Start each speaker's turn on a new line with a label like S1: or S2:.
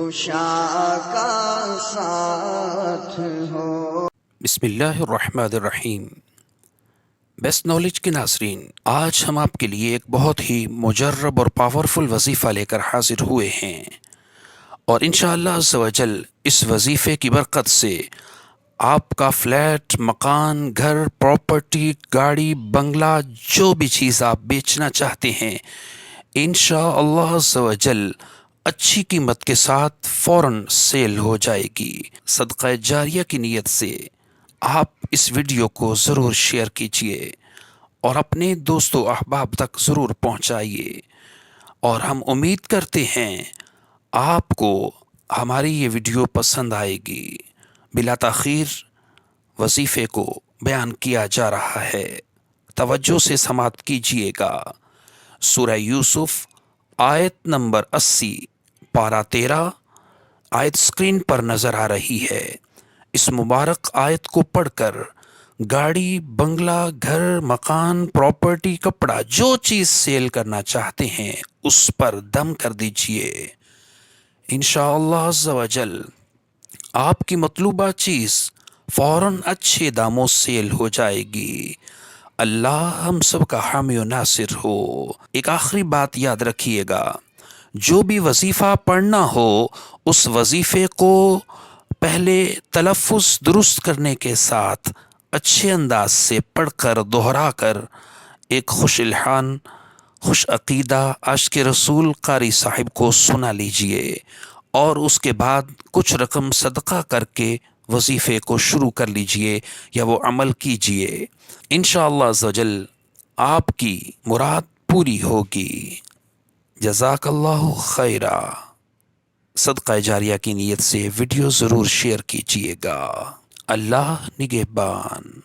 S1: کشا کا ساتھ ہو۔
S2: بسم اللہ الرحمن الرحیم۔ بیسٹ نالج کے ناظرین، آج ہم آپ کے لیے ایک بہت ہی مجرب اور پاورفل وظیفہ لے کر حاضر ہوئے ہیں، اور انشاءاللہ عز و جل اس وظیفے کی برکت سے آپ کا فلیٹ، مکان، گھر، پراپرٹی، گاڑی، بنگلہ، جو بھی چیز آپ بیچنا چاہتے ہیں، انشاءاللہ عز و جل اچھی قیمت کے ساتھ فوراً سیل ہو جائے گی۔ صدقہ جاریہ کی نیت سے آپ اس ویڈیو کو ضرور شیئر کیجئے اور اپنے دوست و احباب تک ضرور پہنچائیے، اور ہم امید کرتے ہیں آپ کو ہماری یہ ویڈیو پسند آئے گی۔ بلا تاخیر وظیفے کو بیان کیا جا رہا ہے، توجہ سے سماعت کیجئے گا۔ سورہ یوسف آیت نمبر 80 پارہ 13 آیت سکرین پر نظر آ رہی ہے۔ اس مبارک آیت کو پڑھ کر گاڑی، بنگلہ، گھر، مکان، پراپرٹی، کپڑا، جو چیز سیل کرنا چاہتے ہیں اس پر دم کر دیجئے۔ انشاءاللہ عز و جل آپ کی مطلوبہ چیز فوراً اچھے داموں سیل ہو جائے گی۔ اللہ ہم سب کا حامی و ناصر ہو۔ ایک آخری بات یاد رکھیے گا، جو بھی وظیفہ پڑھنا ہو اس وظیفے کو پہلے تلفظ درست کرنے کے ساتھ اچھے انداز سے پڑھ کر دہرا کر ایک خوش الحان، خوش عقیدہ عاشق رسول قاری صاحب کو سنا لیجئے، اور اس کے بعد کچھ رقم صدقہ کر کے وظیفے کو شروع کر لیجئے یا وہ عمل کیجئے۔ انشاءاللہ عز و جل آپ کی مراد پوری ہوگی۔ جزاک اللہ خیرہ۔ صدقہ جاریہ کی نیت سے ویڈیو ضرور شیئر کیجئے گا۔ اللہ نگہبان۔